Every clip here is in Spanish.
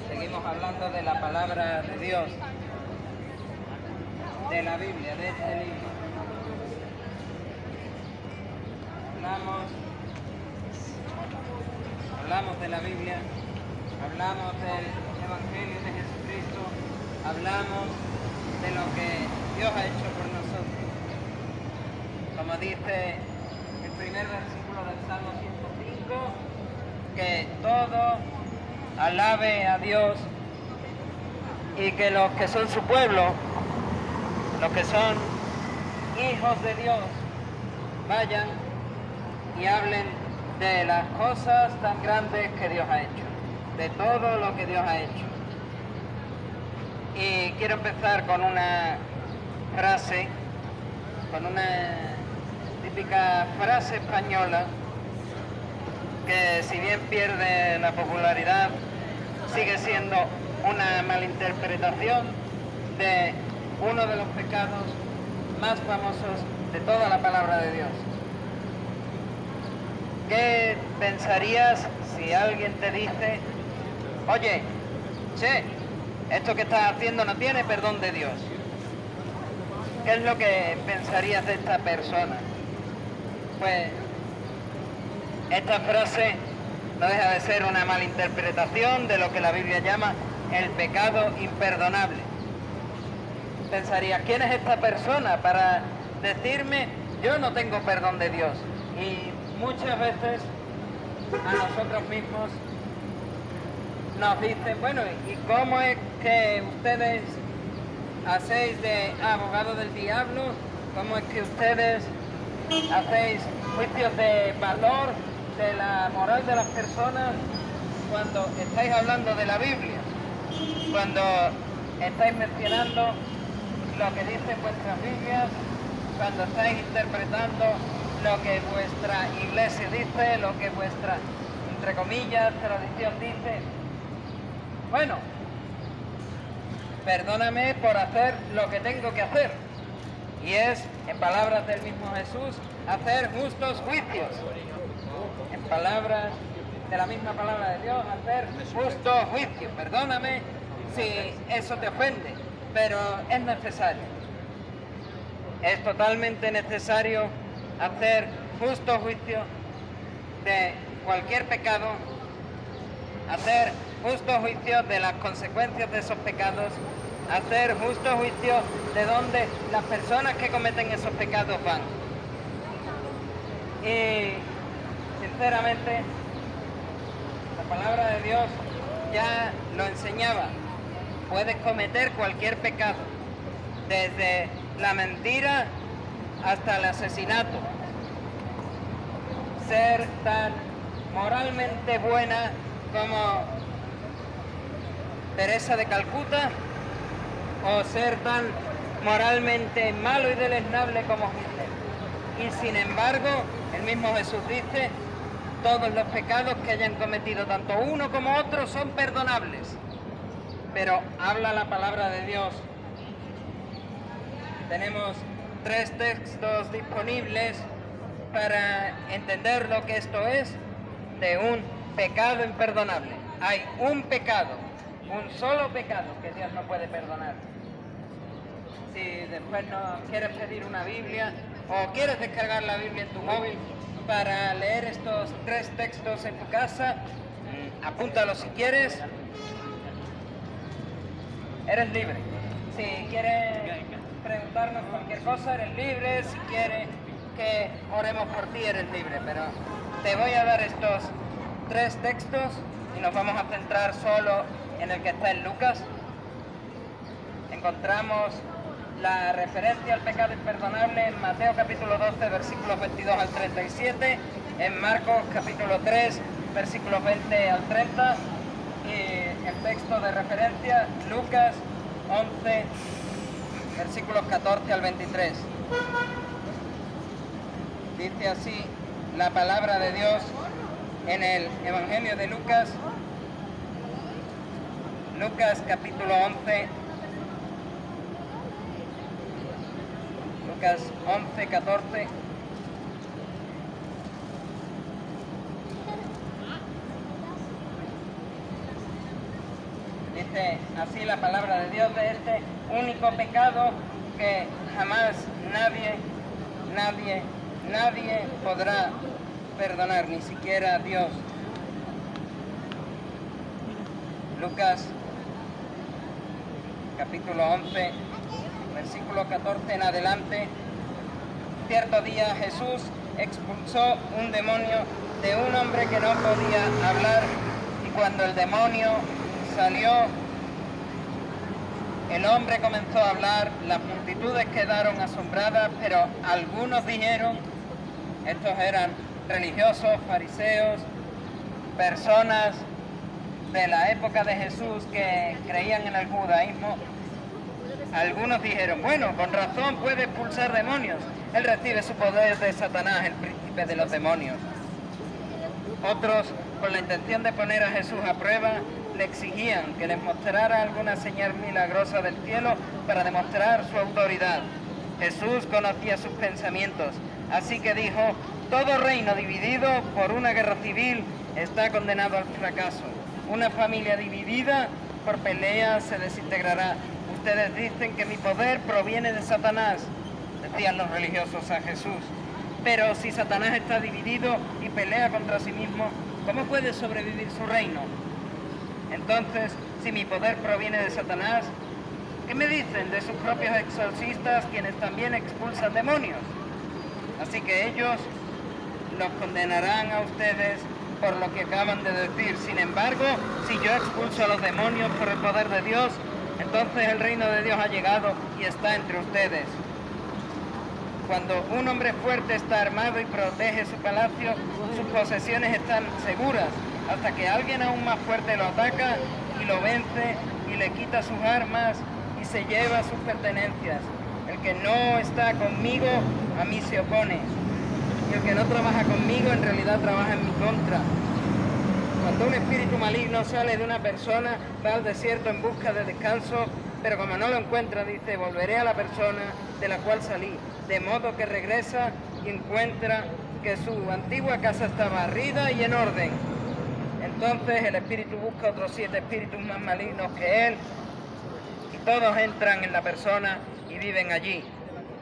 Seguimos hablando de la palabra de Dios, de la Biblia, de este libro. Hablamos de la Biblia, hablamos del Evangelio de Jesucristo, hablamos de lo que Dios ha hecho por nosotros. Como dice el primer versículo del Salmo 105, que todo alabe a Dios y que los que son su pueblo, los que son hijos de Dios, vayan y hablen de las cosas tan grandes que Dios ha hecho, de todo lo que Dios ha hecho. Y quiero empezar con una frase, con una típica frase española que, si bien pierde la popularidad, sigue siendo una malinterpretación de uno de los pecados más famosos de toda la palabra de Dios. ¿Qué pensarías si alguien te dice: oye, che, esto que estás haciendo no tiene perdón de Dios? ¿Qué es lo que pensarías de esta persona? Pues esta frase no deja de ser una malinterpretación de lo que la Biblia llama el pecado imperdonable. Pensarías: ¿quién es esta persona para decirme yo no tengo perdón de Dios? Y muchas veces a nosotros mismos nos dicen: bueno, ¿y cómo es que ustedes hacéis de abogado del diablo? ¿Cómo es que ustedes hacéis juicios de valor de la moral de las personas cuando estáis hablando de la Biblia? Cuando estáis mencionando lo que dicen vuestras Biblias, cuando estáis interpretando lo que vuestra iglesia dice, lo que vuestra, entre comillas, tradición dice. Bueno, perdóname por hacer lo que tengo que hacer, y es, en palabras del mismo Jesús, hacer justos juicios. En palabras de la misma palabra de Dios, hacer justo juicio. Perdóname si eso te ofende, pero es necesario. Es totalmente necesario hacer justo juicio de cualquier pecado, hacer justo juicio de las consecuencias de esos pecados, hacer justo juicio de dónde las personas que cometen esos pecados van. Y sinceramente, la palabra de Dios ya lo enseñaba. Puedes cometer cualquier pecado, desde la mentira hasta el asesinato. Ser tan moralmente buena como Teresa de Calcuta, o ser tan moralmente malo y deleznable como Hitler. Y sin embargo, el mismo Jesús dice: todos los pecados que hayan cometido tanto uno como otro son perdonables. Pero habla la palabra de Dios. Tenemos 3 textos disponibles para entender lo que esto es de un pecado imperdonable. Hay un pecado, un solo pecado que Dios no puede perdonar. Si después no quieres pedir una Biblia o quieres descargar la Biblia en tu móvil para leer estos 3 textos en tu casa, apúntalo si quieres. Eres libre. Si quieres preguntarnos cualquier cosa, eres libre. Si quieres que oremos por ti, eres libre. Pero te voy a dar estos 3 textos y nos vamos a centrar solo en el que está en Lucas. Encontramos la referencia al pecado imperdonable en Mateo capítulo 12, versículos 22 al 37, en Marcos capítulo 3, versículos 20 al 30, y el texto de referencia, Lucas 11, versículos 14 al 23. Dice así la palabra de Dios en el Evangelio de Lucas, Lucas capítulo 11, Lucas 11, 14. Dice así la palabra de Dios de este único pecado que jamás nadie podrá perdonar, ni siquiera Dios. Lucas capítulo 11, versículo 14 en adelante. Cierto día Jesús expulsó un demonio de un hombre que no podía hablar, y cuando el demonio salió, el hombre comenzó a hablar, las multitudes quedaron asombradas, pero algunos dijeron, estos eran religiosos, fariseos, personas de la época de Jesús que creían en el judaísmo, algunos dijeron, bueno, con razón puede expulsar demonios, él recibe su poder de Satanás, el príncipe de los demonios. Otros, con la intención de poner a Jesús a prueba, le exigían que les mostrara alguna señal milagrosa del cielo para demostrar su autoridad. Jesús conocía sus pensamientos, así que dijo, todo reino dividido por una guerra civil está condenado al fracaso. Una familia dividida por pelea se desintegrará. Ustedes dicen que mi poder proviene de Satanás, decían los religiosos a Jesús. Pero si Satanás está dividido y pelea contra sí mismo, ¿cómo puede sobrevivir su reino? Entonces, si mi poder proviene de Satanás, ¿qué me dicen de sus propios exorcistas, quienes también expulsan demonios? Así que ellos los condenarán a ustedes por lo que acaban de decir. Sin embargo, si yo expulso a los demonios por el poder de Dios, entonces el reino de Dios ha llegado y está entre ustedes. Cuando un hombre fuerte está armado y protege su palacio, sus posesiones están seguras, hasta que alguien aún más fuerte lo ataca y lo vence y le quita sus armas y se lleva sus pertenencias. El que no está conmigo, a mí se opone. Y el que no trabaja conmigo, en realidad trabaja en mi contra. Cuando un espíritu maligno sale de una persona, va al desierto en busca de descanso, pero como no lo encuentra, dice, volveré a la persona de la cual salí. De modo que regresa y encuentra que su antigua casa está barrida y en orden. Entonces el espíritu busca otros 7 espíritus más malignos que él, y todos entran en la persona y viven allí.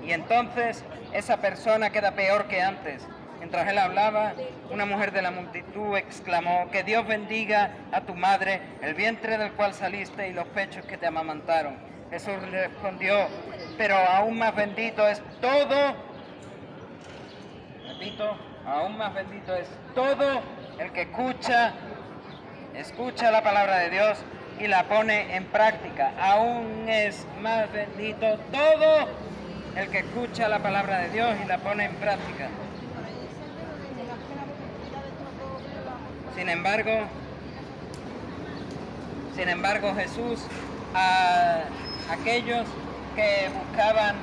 Y entonces esa persona queda peor que antes. Mientras él hablaba, una mujer de la multitud exclamó, que Dios bendiga a tu madre, el vientre del cual saliste y los pechos que te amamantaron. Jesús le respondió, pero aún más bendito es todo, repito, aún más bendito es todo el que escucha la palabra de Dios y la pone en práctica. Aún es más bendito todo el que escucha la palabra de Dios y la pone en práctica. Sin embargo, Jesús a aquellos que buscaban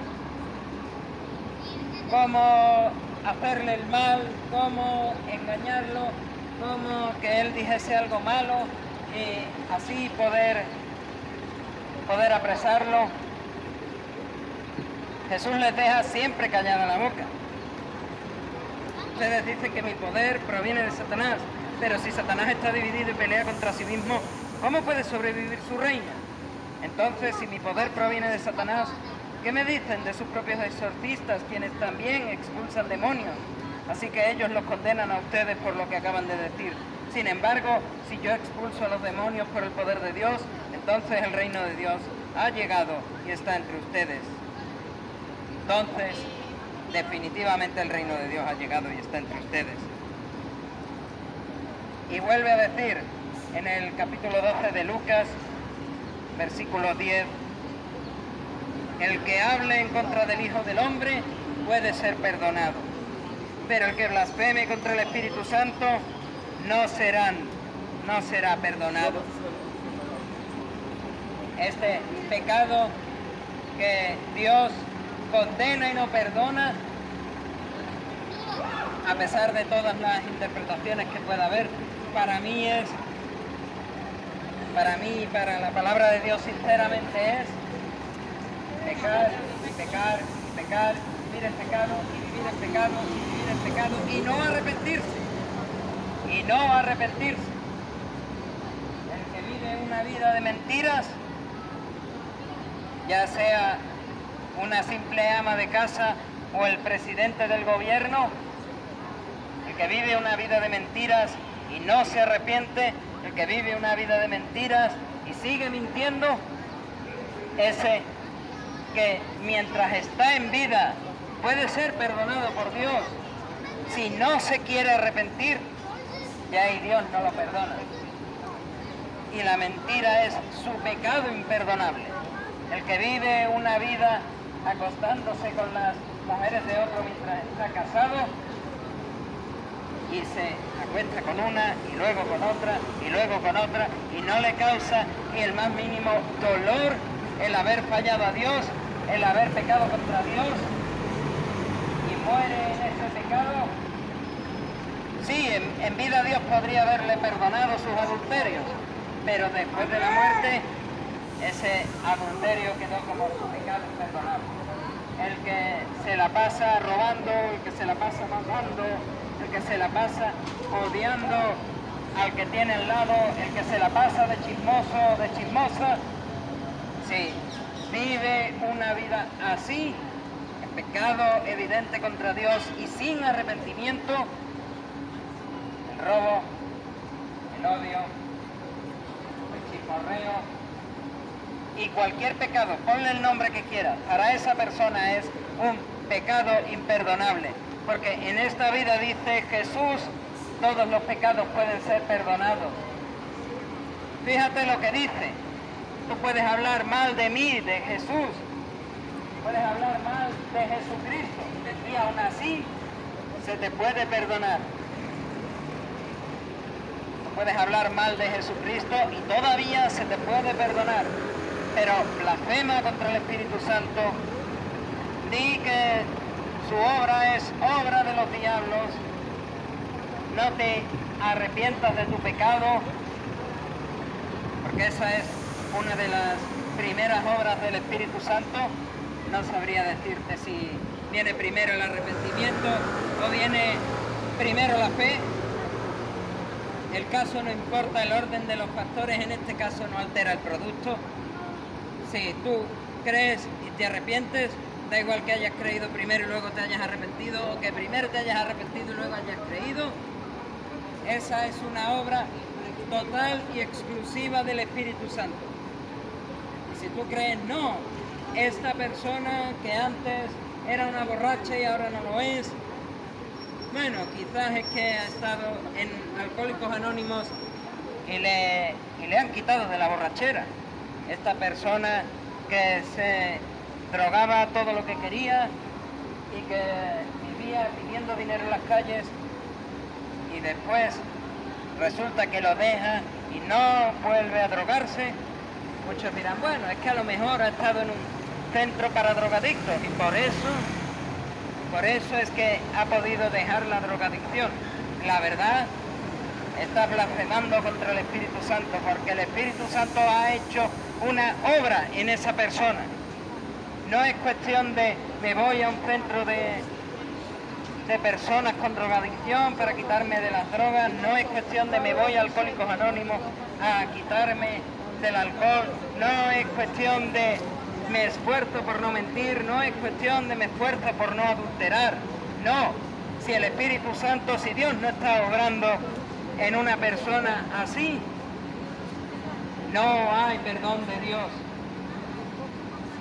cómo hacerle el mal, cómo engañarlo, cómo que él dijese algo malo y así poder apresarlo, Jesús les deja siempre callada la boca. Ustedes dicen que mi poder proviene de Satanás, pero si Satanás está dividido y pelea contra sí mismo, ¿cómo puede sobrevivir su reino? Entonces, si mi poder proviene de Satanás, ¿qué me dicen de sus propios exorcistas, quienes también expulsan demonios? Así que ellos los condenan a ustedes por lo que acaban de decir. Sin embargo, si yo expulso a los demonios por el poder de Dios, entonces el reino de Dios ha llegado y está entre ustedes. Entonces, definitivamente el reino de Dios ha llegado y está entre ustedes. Y vuelve a decir en el capítulo 12 de Lucas, versículo 10, el que hable en contra del Hijo del Hombre puede ser perdonado, pero el que blasfeme contra el Espíritu Santo no será perdonado. Este pecado que Dios condena y no perdona, a pesar de todas las interpretaciones que pueda haber, para mí y para la palabra de Dios sinceramente es pecar y pecar y pecar vivir en pecado, y vivir en pecado, y vivir en pecado, y no arrepentirse. Y no arrepentirse. El que vive una vida de mentiras, ya sea una simple ama de casa o el presidente del gobierno, el que vive una vida de mentiras y no se arrepiente, el que vive una vida de mentiras y sigue mintiendo, ese que mientras está en vida puede ser perdonado por Dios, si no se quiere arrepentir, ya ahí Dios no lo perdona. Y la mentira es su pecado imperdonable. El que vive una vida acostándose con las mujeres de otro mientras está casado y se acuesta con una y luego con otra y luego con otra y no le causa ni el más mínimo dolor el haber fallado a Dios, el haber pecado contra Dios y muere en ese pecado. Sí, en vida Dios podría haberle perdonado sus adulterios, pero después de la muerte ese adulterio quedó como su pecado imperdonable. El que se la pasa robando, el que se la pasa matando, el que se la pasa odiando al que tiene al lado, el que se la pasa de chismoso, de chismosa, si vive una vida así, en pecado evidente contra Dios y sin arrepentimiento, el robo, el odio, el chismorreo y cualquier pecado, ponle el nombre que quiera, para esa persona es un pecado imperdonable. Porque en esta vida, dice Jesús, todos los pecados pueden ser perdonados. Fíjate lo que dice. Tú puedes hablar mal de mí, de Jesús. Puedes hablar mal de Jesucristo. Y aún así se te puede perdonar. Tú puedes hablar mal de Jesucristo y todavía se te puede perdonar. Pero blasfema contra el Espíritu Santo, di que su obra es obra de los diablos, no te arrepientas de tu pecado, porque esa es una de las primeras obras del Espíritu Santo. No sabría decirte si viene primero el arrepentimiento o viene primero la fe. El caso no importa, el orden de los factores en este caso no altera el producto. Si tú crees y te arrepientes, da igual que hayas creído primero y luego te hayas arrepentido, o que primero te hayas arrepentido y luego hayas creído. Esa es una obra total y exclusiva del Espíritu Santo. Y si tú crees, no, esta persona que antes era una borracha y ahora no lo es, bueno, quizás es que ha estado en Alcohólicos Anónimos y le han quitado de la borrachera. Esta persona que se drogaba todo lo que quería y que vivía pidiendo dinero en las calles y después resulta que lo deja y no vuelve a drogarse. Muchos dirán, bueno, es que a lo mejor ha estado en un centro para drogadictos y por eso es que ha podido dejar la drogadicción. La verdad, está blasfemando contra el Espíritu Santo, porque el Espíritu Santo ha hecho una obra en esa persona. No es cuestión de me voy a un centro de personas con drogadicción para quitarme de las drogas, no es cuestión de me voy a Alcohólicos Anónimos a quitarme del alcohol, no es cuestión de me esfuerzo por no mentir, no es cuestión de me esfuerzo por no adulterar, no. Si el Espíritu Santo, si Dios no está obrando en una persona así, no hay perdón de Dios.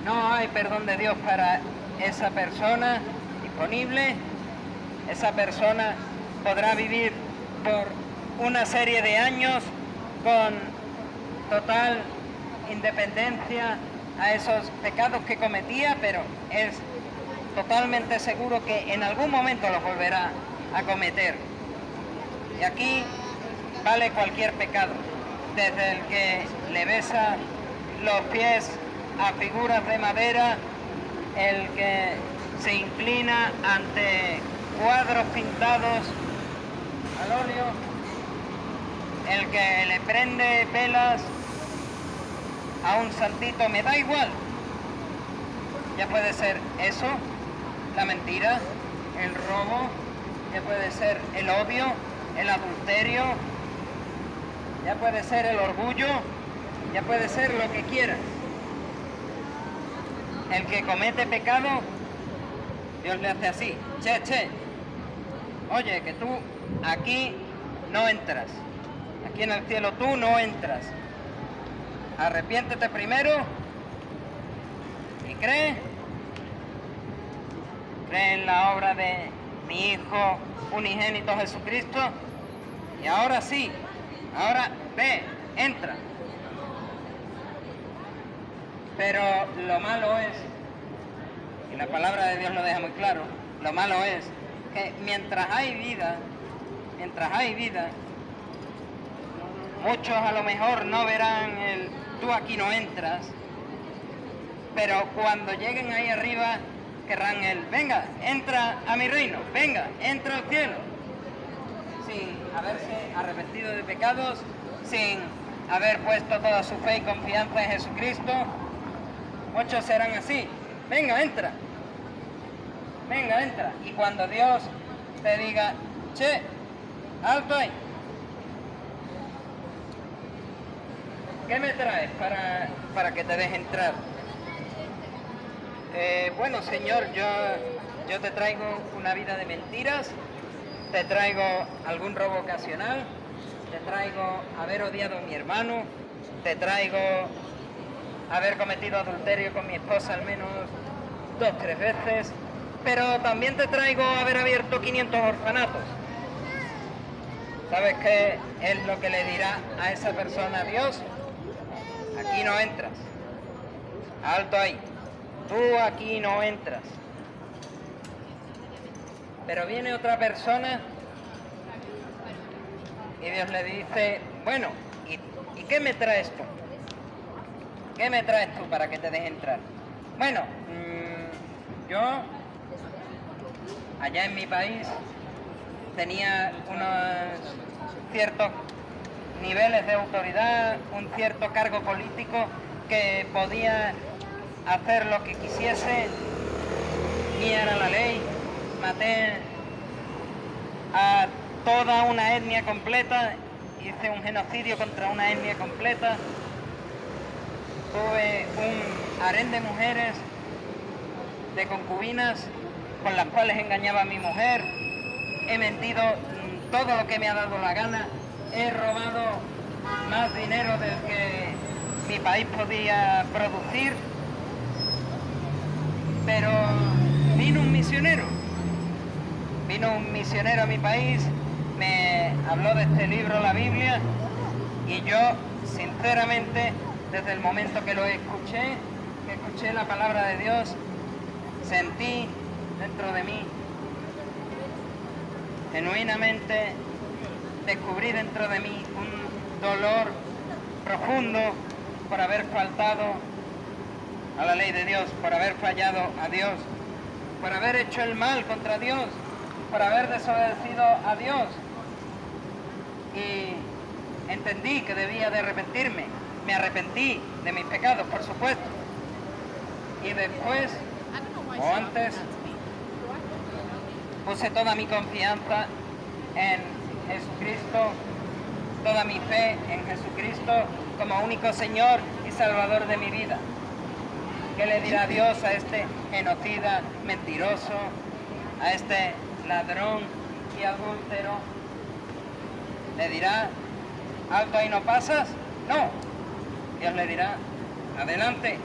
No hay perdón de Dios para esa persona disponible. Esa persona podrá vivir por una serie de años con total independencia a esos pecados que cometía, pero es totalmente seguro que en algún momento los volverá a cometer. Y aquí vale cualquier pecado, desde el que le besa los pies a figuras de madera, el que se inclina ante cuadros pintados al óleo, el que le prende velas a un santito, me da igual. Ya puede ser eso, la mentira, el robo, ya puede ser el odio, el adulterio, ya puede ser el orgullo, ya puede ser lo que quieras. El que comete pecado, Dios le hace así, che, oye, que tú aquí no entras, aquí en el cielo tú no entras. Arrepiéntete primero y cree en la obra de mi Hijo unigénito Jesucristo, y ahora sí, ahora ve, entra. Pero lo malo es, y la palabra de Dios lo deja muy claro, lo malo es que mientras hay vida, muchos a lo mejor no verán el tú aquí no entras, pero cuando lleguen ahí arriba querrán el venga, entra a mi reino, venga, entra al cielo, sin haberse arrepentido de pecados, sin haber puesto toda su fe y confianza en Jesucristo. Muchos serán así, venga, entra, y cuando Dios te diga, che, alto ahí, ¿qué me traes para que te deje entrar? Bueno, Señor, yo te traigo una vida de mentiras, te traigo algún robo ocasional, te traigo haber odiado a mi hermano, te traigo haber cometido adulterio con mi esposa al menos 2 o 3 veces, pero también te traigo haber abierto 500 orfanatos. ¿Sabes qué es lo que le dirá a esa persona Dios? Aquí no entras. Alto ahí. Tú aquí no entras. Pero viene otra persona y Dios le dice, bueno, ¿y qué me traes tú? ¿Qué me traes tú para que te deje entrar? Bueno, yo allá en mi país tenía unos ciertos niveles de autoridad, un cierto cargo político que podía hacer lo que quisiese, guiar a la ley, maté a toda una etnia completa, hice un genocidio contra una etnia completa, tuve un harén de mujeres, de concubinas, con las cuales engañaba a mi mujer, he mentido todo lo que me ha dado la gana, he robado más dinero del que mi país podía producir, pero vino un misionero a mi país, me habló de este libro, la Biblia, y yo, sinceramente, desde el momento que escuché la palabra de Dios, sentí dentro de mí, genuinamente, descubrí dentro de mí un dolor profundo por haber faltado a la ley de Dios, por haber fallado a Dios, por haber hecho el mal contra Dios, por haber desobedecido a Dios. Y entendí que debía de arrepentirme. Me arrepentí de mis pecados, por supuesto. Y después, o antes, puse toda mi confianza en Jesucristo, toda mi fe en Jesucristo como único Señor y Salvador de mi vida. ¿Qué le dirá Dios a este genocida, mentiroso, a este ladrón y adúltero? ¿Le dirá, alto ahí no pasas? No. Dios le dirá, adelante,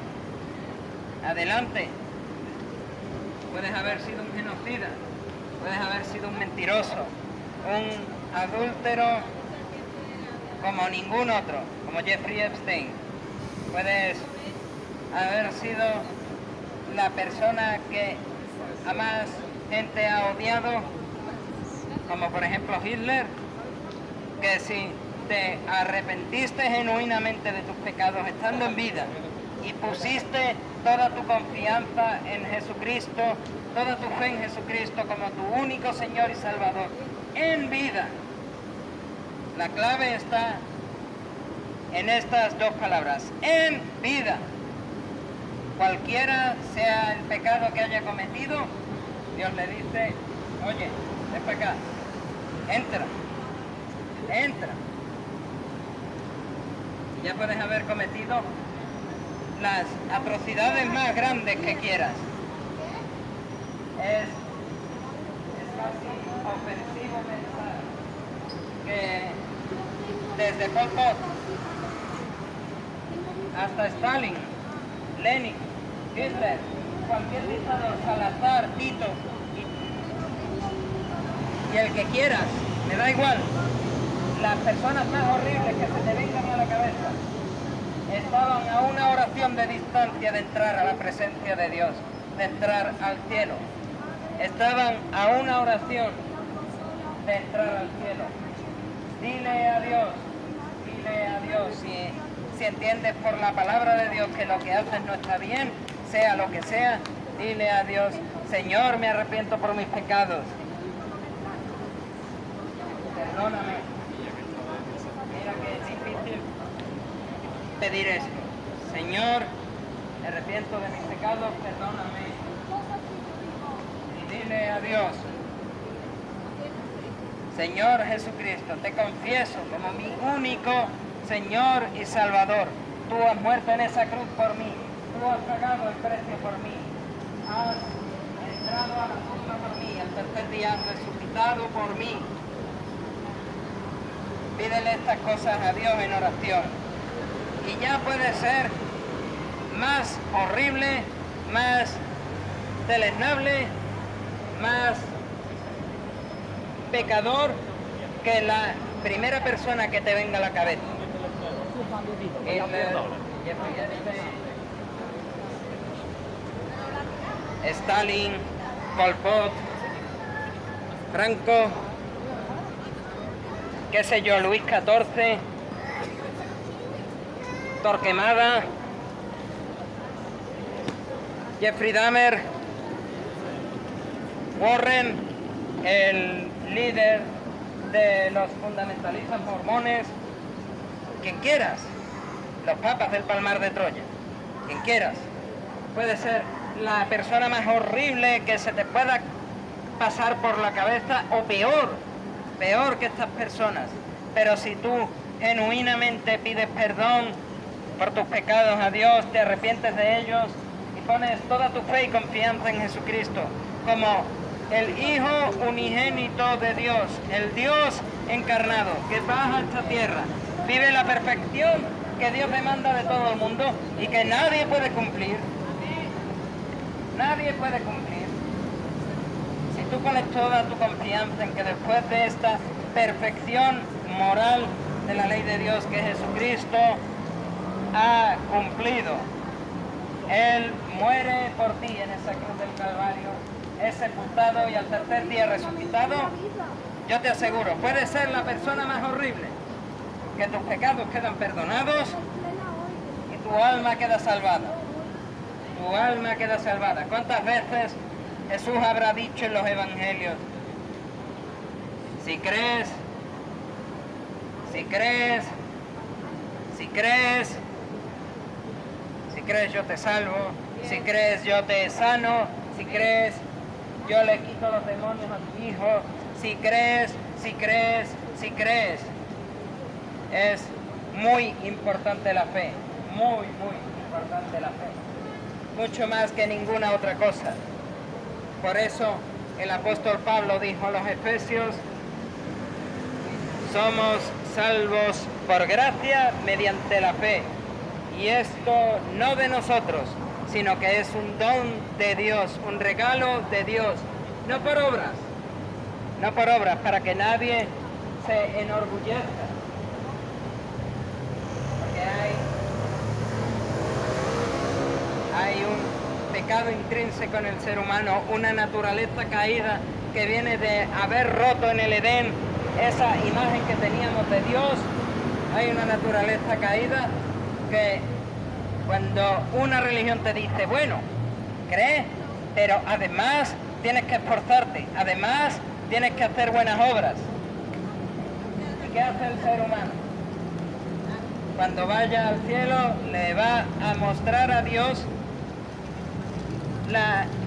adelante. Puedes haber sido un genocida, puedes haber sido un mentiroso, un adúltero como ningún otro, como Jeffrey Epstein. Puedes haber sido la persona que a más gente ha odiado, como por ejemplo Hitler, que si te arrepentiste genuinamente de tus pecados estando en vida y pusiste toda tu confianza en Jesucristo, toda tu fe en Jesucristo como tu único Señor y Salvador en vida, la clave está en estas 2 palabras, en vida. Cualquiera sea el pecado que haya cometido, Dios le dice, oye, ven para acá, entra, entra. Ya puedes haber cometido las atrocidades más grandes que quieras. Es casi ofensivo pensar que desde Pol Pot hasta Stalin, Lenin, Hitler, cualquier dictador, Salazar, Tito y el que quieras, me da igual, las personas más horribles que se te vengan a la cabeza estaban a una oración de distancia de entrar a la presencia de Dios, de entrar al cielo. Estaban a una oración de entrar al cielo. Dile a Dios, si entiendes por la palabra de Dios que lo que haces no está bien, sea lo que sea, dile a Dios, Señor, me arrepiento por mis pecados. Perdóname. Mira que es difícil pedir esto. Señor, me arrepiento de mis pecados, perdóname. Y dile a Dios, Señor Jesucristo, te confieso como mi único Señor y Salvador. Tú has muerto en esa cruz por mí. Tú has pagado el precio por mí. Has entrado a la tumba por mí. El tercer día has resucitado por mí. Pídele estas cosas a Dios en oración. Y ya puede ser más horrible, más deleznable, más pecador que la primera persona que te venga a la cabeza. Stalin, Pol Pot, Franco, qué sé yo, Luis XIV, Torquemada, Jeffrey Dahmer, Warren, el líder de los fundamentalistas mormones, quien quieras, los papas del Palmar de Troya, quien quieras, puede ser la persona más horrible que se te pueda pasar por la cabeza o peor que estas personas, pero si tú genuinamente pides perdón por tus pecados a Dios, te arrepientes de ellos y pones toda tu fe y confianza en Jesucristo como el Hijo unigénito de Dios, el Dios encarnado, que baja a esta tierra, vive la perfección que Dios demanda de todo el mundo y que nadie puede cumplir. Nadie puede cumplir. Si tú pones toda tu confianza en que después de esta perfección moral de la ley de Dios que Jesucristo ha cumplido, Él muere por ti en esa cruz del Calvario, es sepultado y al tercer día resucitado, yo te aseguro, puedes ser la persona más horrible, que tus pecados quedan perdonados y tu alma queda salvada. Tu alma queda salvada. ¿Cuántas veces Jesús habrá dicho en los evangelios? Si crees, yo te salvo, si crees yo te sano, si crees yo le quito los demonios a tu hijo, si crees. Es muy importante la fe, muy importante la fe. Mucho más que ninguna otra cosa. Por eso el apóstol Pablo dijo a los Efesios, somos salvos por gracia mediante la fe. Y esto no de nosotros, sino que es un don de Dios, un regalo de Dios, no por obras, para que nadie se enorgullezca. Porque hay un pecado intrínseco en el ser humano, una naturaleza caída que viene de haber roto en el Edén esa imagen que teníamos de Dios. Hay una naturaleza caída que cuando una religión te dice, bueno, crees, pero además tienes que esforzarte, además tienes que hacer buenas obras. ¿Y qué hace el ser humano? Cuando vaya al cielo le va a mostrar a Dios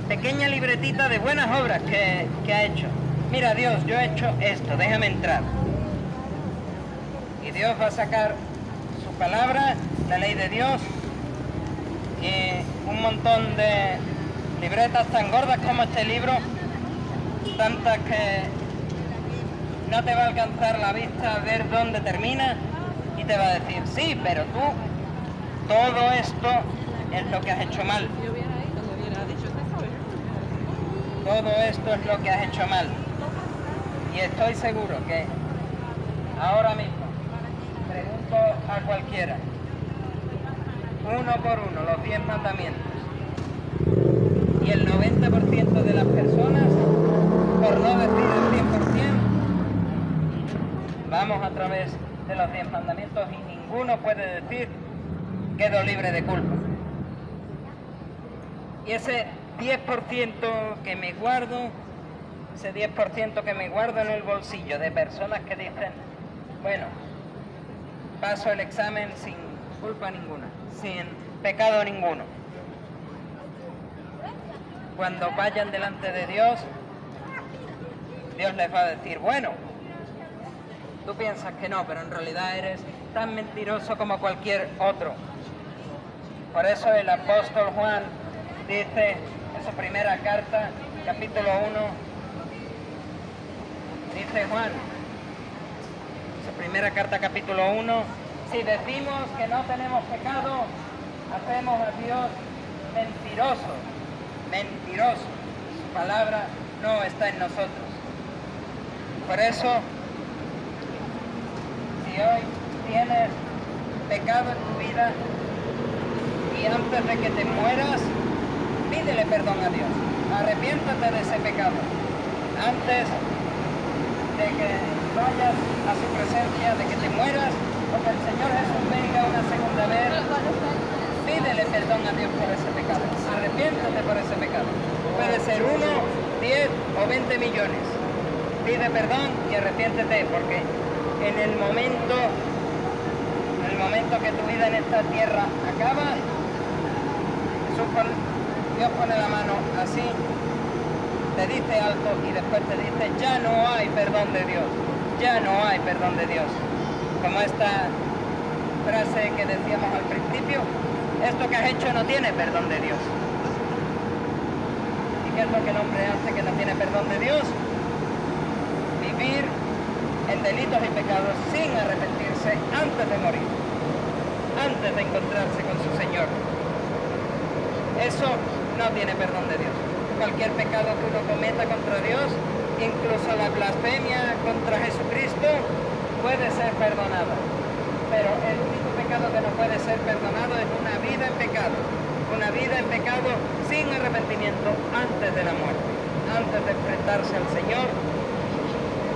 pequeña libretita de buenas obras que ha hecho. Mira, Dios, yo he hecho esto, déjame entrar. Y Dios va a sacar su palabra, la ley de Dios, y un montón de libretas tan gordas como este libro, tantas que no te va a alcanzar la vista a ver dónde termina, y te va a decir, sí, pero tú, todo esto es lo que has hecho mal. Todo esto es lo que has hecho mal. Y estoy seguro que ahora mismo pregunto a cualquiera, uno por uno, los 10 mandamientos. Y el 90% de las personas, por no decir el 100%, vamos a través de los 10 mandamientos y ninguno puede decir quedo libre de culpa. Y ese 10% que me guardo, ese 10% que me guardo en el bolsillo de personas que dicen, bueno, paso el examen sin culpa ninguna, sin pecado ninguno. Cuando vayan delante de Dios, Dios les va a decir, bueno, tú piensas que no, pero en realidad eres tan mentiroso como cualquier otro. Por eso el apóstol Juan dice en su primera carta, capítulo 1, dice Juan, su primera carta, capítulo 1, si decimos que no tenemos pecado, hacemos a Dios mentiroso, mentiroso. Su palabra no está en nosotros. Por eso, si hoy tienes pecado en tu vida y antes de que te mueras, pídele perdón a Dios. Arrepiéntate de ese pecado. Antes de que vayas a su presencia, de que te mueras, o que el Señor Jesús venga una segunda vez, pídele perdón a Dios por ese pecado. Arrepiéntate por ese pecado. Puede ser 1, 10 o 20 millones. Pide perdón y arrepiéntete, porque en el momento que tu vida en esta tierra acaba, Dios pone la mano así, te dice alto y después te dice, ya no hay perdón de Dios, ya no hay perdón de Dios. Como esta frase que decíamos al principio, esto que has hecho no tiene perdón de Dios. ¿Y qué es lo que el hombre hace que no tiene perdón de Dios? Vivir en delitos y pecados sin arrepentirse antes de morir, antes de encontrarse con su Señor. Eso no tiene perdón de Dios. Cualquier pecado que uno cometa contra Dios, incluso la blasfemia contra Jesucristo, puede ser perdonada. Pero el único pecado que no puede ser perdonado es una vida en pecado. Una vida en pecado sin arrepentimiento antes de la muerte, antes de enfrentarse al Señor.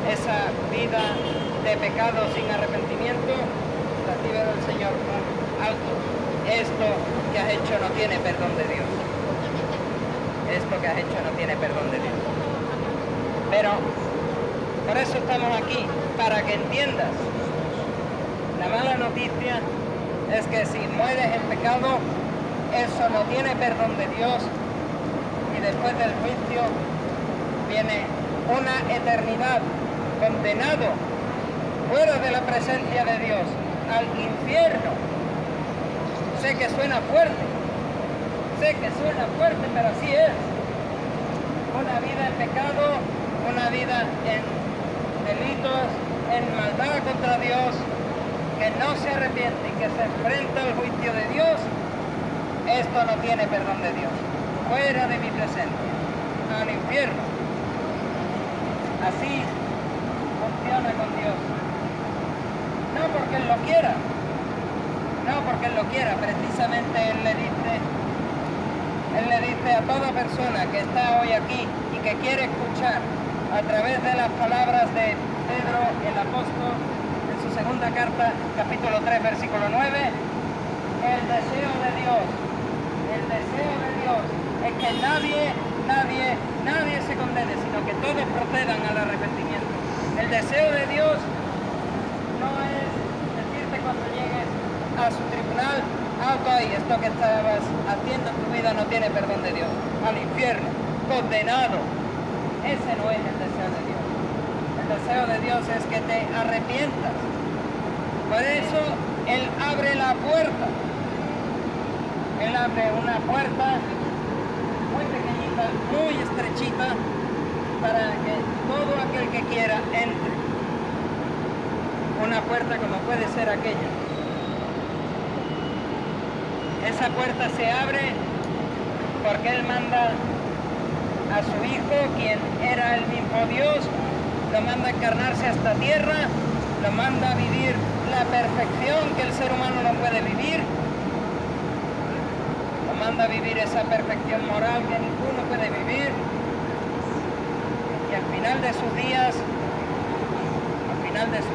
Esa vida de pecado sin arrepentimiento, recibe del Señor un alto. Esto que has hecho no tiene perdón de Dios. Esto que has hecho no tiene perdón de Dios. Pero por eso estamos aquí, para que entiendas. La mala noticia es que si mueres en pecado, eso no tiene perdón de Dios, y después del juicio viene una eternidad condenado fuera de la presencia de Dios, al infierno. Sé que suena fuerte, pero así es. Una vida en pecado, una vida en delitos, en maldad contra Dios, que no se arrepiente y que se enfrenta al juicio de Dios, esto no tiene perdón de Dios. Fuera de mi presencia, al infierno. Así funciona con Dios. No porque Él lo quiera, precisamente Él le dice a toda persona que está hoy aquí y que quiere escuchar a través de las palabras de Pedro, el apóstol, en su segunda carta, capítulo 3, versículo 9, el deseo de Dios es que nadie se condene, sino que todos procedan al arrepentimiento. El deseo de Dios no es decirte cuando llegues a su tribunal, alto ahí, esto que estabas haciendo en tu vida no tiene perdón de Dios. Al infierno, condenado. Ese no es el deseo de Dios. El deseo de Dios es que te arrepientas. Por eso Él abre la puerta. Él abre una puerta muy pequeñita, muy estrechita, para que todo aquel que quiera entre. Una puerta como puede ser aquella. Esa puerta se abre porque Él manda a su Hijo, quien era el mismo Dios, lo manda a encarnarse a esta tierra, lo manda a vivir la perfección que el ser humano no puede vivir, lo manda a vivir esa perfección moral que ninguno puede vivir, y al final de sus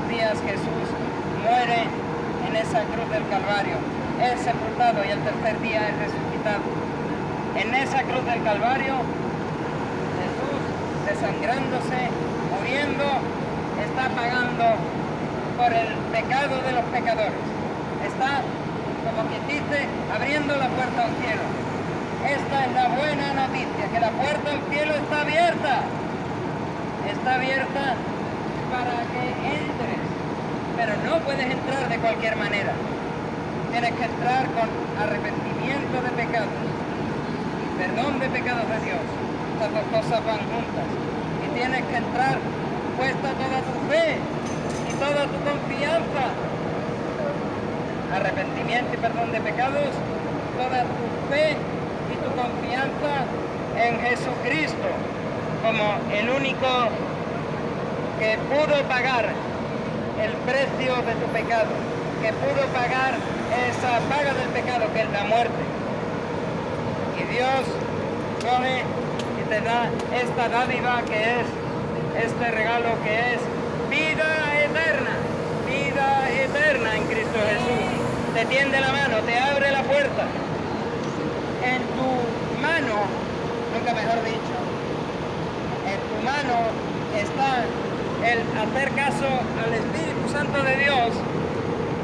días Jesús muere en esa cruz del Calvario, es sepultado y el tercer día es resucitado. En esa cruz del Calvario, Jesús, desangrándose, muriendo, está pagando por el pecado de los pecadores. Está, como quien dice, abriendo la puerta al cielo. Esta es la buena noticia, que la puerta al cielo está abierta. Está abierta para que entres, pero no puedes entrar de cualquier manera. Tienes que entrar con arrepentimiento de pecados y perdón de pecados de Dios. Estas dos cosas van juntas. Y tienes que entrar puesta toda tu fe y toda tu confianza. Arrepentimiento y perdón de pecados, toda tu fe y tu confianza en Jesucristo como el único que pudo pagar el precio de tu pecado, que pudo pagar esa paga del pecado que es la muerte. Y Dios coge y te da esta dádiva que es, este regalo que es vida eterna en Cristo Jesús. Te tiende la mano, te abre la puerta. En tu mano, nunca mejor dicho, en tu mano está el hacer caso al Espíritu Santo de Dios,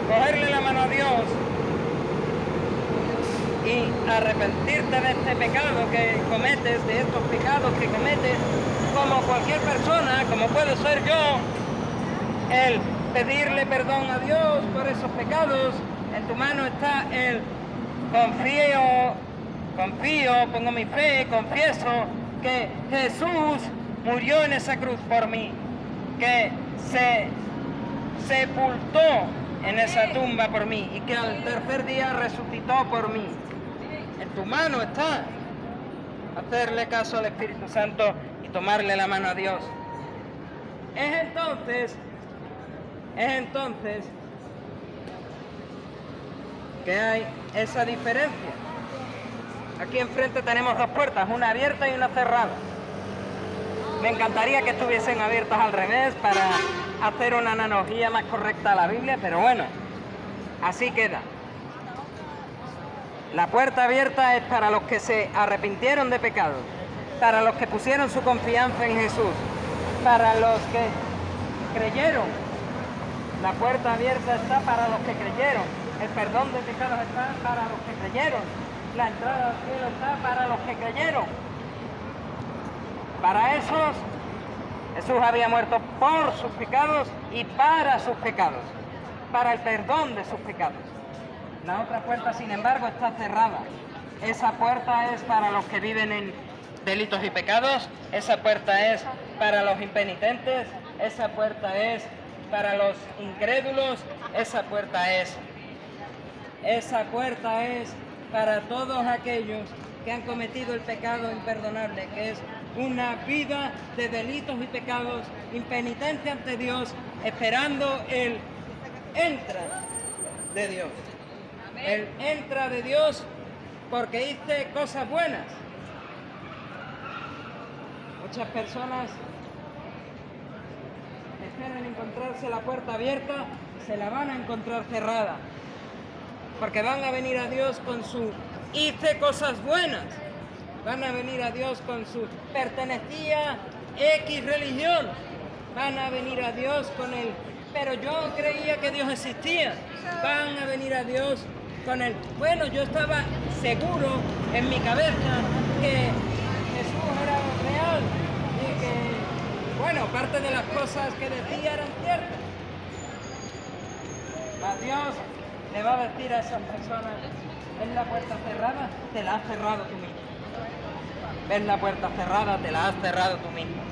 cogerle la mano a Dios y arrepentirte de este pecado que cometes, de estos pecados que cometes, como cualquier persona, como puedo ser yo, el pedirle perdón a Dios por esos pecados. En tu mano está el confío, pongo mi fe, confieso que Jesús murió en esa cruz por mí, que se sepultó en esa tumba por mí y que al tercer día resucitó por mí. En tu mano está hacerle caso al Espíritu Santo y tomarle la mano a Dios. Es entonces que hay esa diferencia. Aquí enfrente tenemos dos puertas, una abierta y una cerrada. Me encantaría que estuviesen abiertas al revés para hacer una analogía más correcta a la Biblia, pero bueno, así queda. La puerta abierta es para los que se arrepintieron de pecado, para los que pusieron su confianza en Jesús, para los que creyeron. La puerta abierta está para los que creyeron. El perdón de pecados está para los que creyeron. La entrada al cielo está para los que creyeron. Para esos, Jesús había muerto por sus pecados y para sus pecados, para el perdón de sus pecados. La otra puerta, sin embargo, está cerrada. Esa puerta es para los que viven en delitos y pecados, esa puerta es para los impenitentes, esa puerta es para los incrédulos, esa puerta es para todos aquellos que han cometido el pecado imperdonable, que es una vida de delitos y pecados, impenitencia ante Dios, esperando el entra de Dios. El entra de Dios porque hice cosas buenas. Muchas personas esperan encontrarse la puerta abierta, se la van a encontrar cerrada, porque van a venir a Dios con su hice cosas buenas, van a venir a Dios con su pertenecía X religión, van a venir a Dios con el pero yo creía que Dios existía, van a venir a Dios Bueno, yo estaba seguro en mi cabeza que Jesús era real y que, bueno, parte de las cosas que decía eran ciertas. Mas Dios le va a decir a esas personas, ¿ves la puerta cerrada? Te la has cerrado tú mismo. ¿Ves la puerta cerrada? Te la has cerrado tú mismo.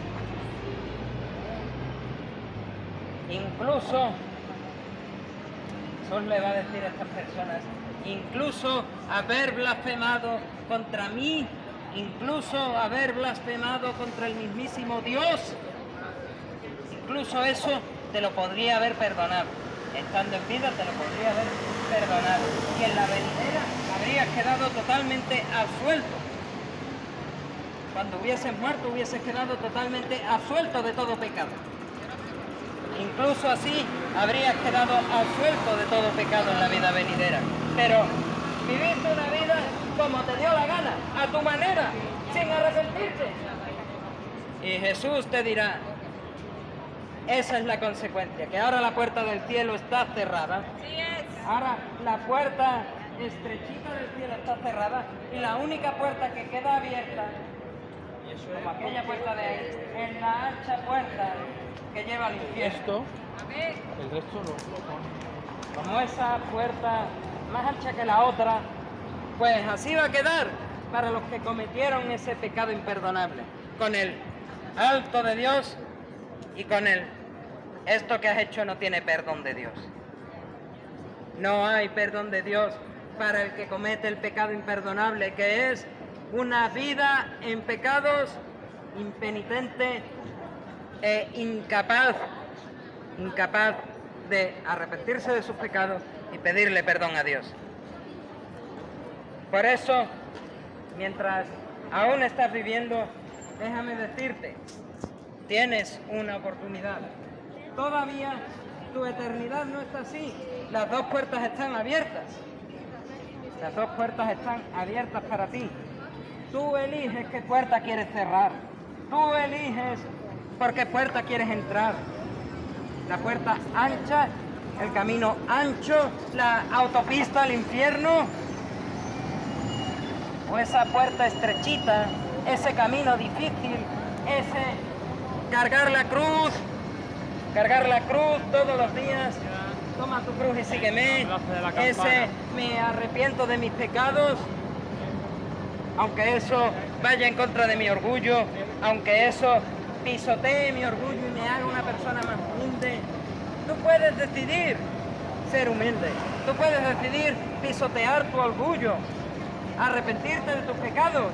Incluso, Jesús le va a decir a estas personas, incluso haber blasfemado contra mí, incluso haber blasfemado contra el mismísimo Dios, incluso eso te lo podría haber perdonado. Estando en vida te lo podría haber perdonado. Y en la venidera habrías quedado totalmente absuelto. Cuando hubieses muerto hubieses quedado totalmente absuelto de todo pecado. Incluso así habrías quedado absuelto de todo pecado en la vida venidera. Pero viviste una vida como te dio la gana, a tu manera, sin arrepentirte. Y Jesús te dirá, esa es la consecuencia, que ahora la puerta del cielo está cerrada. Ahora la puerta estrechita del cielo está cerrada y la única puerta que queda abierta, como aquella puerta de ahí, es la ancha puerta que lleva al infierno. El resto no. Como esa puerta más ancha que la otra, pues así va a quedar para los que cometieron ese pecado imperdonable. Con el alto de Dios y con el esto que has hecho no tiene perdón de Dios. No hay perdón de Dios para el que comete el pecado imperdonable, que es una vida en pecados, impenitente e incapaz de arrepentirse de sus pecados y pedirle perdón a Dios. Por eso, mientras aún estás viviendo, déjame decirte, tienes una oportunidad. Todavía tu eternidad no está así. Las dos puertas están abiertas. Las dos puertas están abiertas para ti. Tú eliges qué puerta quieres cerrar. Tú eliges por qué puerta quieres entrar. La puerta ancha, el camino ancho, la autopista al infierno, o esa puerta estrechita, ese camino difícil, ese cargar la cruz todos los días, toma tu cruz y sígueme, ese me arrepiento de mis pecados, aunque eso vaya en contra de mi orgullo, aunque eso pisotee mi orgullo y me haga una persona más humilde. Tú puedes decidir ser humilde, tú puedes decidir pisotear tu orgullo, arrepentirte de tus pecados,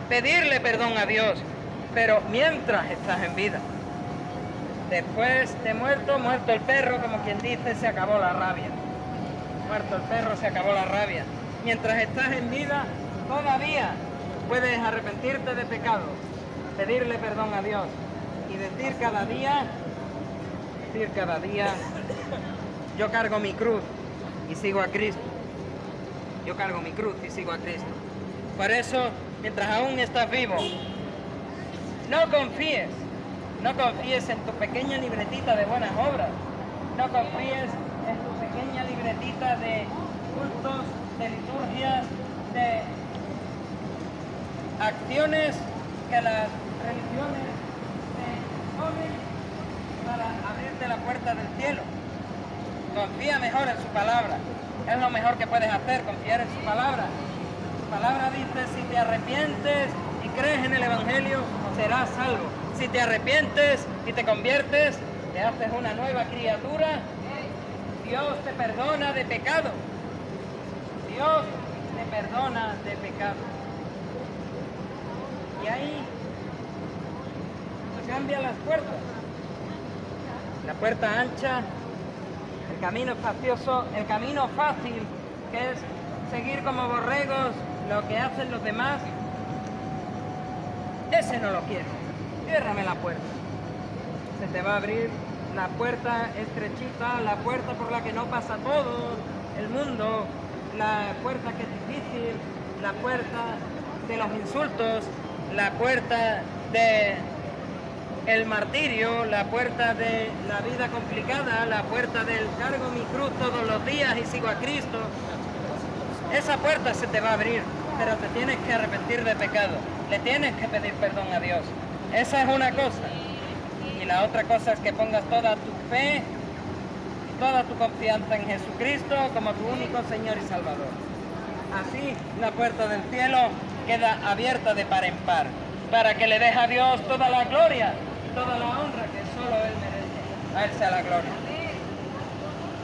pedirle perdón a Dios, pero mientras estás en vida. Después de muerto el perro, como quien dice, se acabó la rabia. Muerto el perro, se acabó la rabia. Mientras estás en vida, todavía puedes arrepentirte de pecados, pedirle perdón a Dios y decir cada día, yo cargo mi cruz y sigo a Cristo. Yo cargo mi cruz y sigo a Cristo. Por eso, mientras aún estás vivo, no confíes en tu pequeña libretita de buenas obras, no confíes en tu pequeña libretita de cultos, de liturgias, de acciones que las religiones te ponen para abrirte la puerta del cielo. Confía mejor en su palabra. Es lo mejor que puedes hacer, confiar en su palabra. Su palabra dice, si te arrepientes y crees en el Evangelio, serás salvo. Si te arrepientes y te conviertes, te haces una nueva criatura, Dios te perdona de pecado. Dios te perdona de pecado. Y ahí cambia las puertas. La puerta ancha, el camino espacioso, el camino fácil, que es seguir como borregos lo que hacen los demás, ese no lo quiero. Ciérrame la puerta. Se te va a abrir la puerta estrechita, la puerta por la que no pasa todo el mundo, la puerta que es difícil, la puerta de los insultos, la puerta de el martirio, la puerta de la vida complicada, la puerta del cargo mi cruz todos los días y sigo a Cristo. esa puerta se te va a abrir, pero te tienes que arrepentir de pecado. Le tienes que pedir perdón a Dios. Esa es una cosa. Y la otra cosa es que pongas toda tu fe y toda tu confianza en Jesucristo como tu único Señor y Salvador. Así la puerta del cielo queda abierta de par en par, para que le des a Dios toda la gloria, toda la honra que solo Él merece. A Él sea la gloria.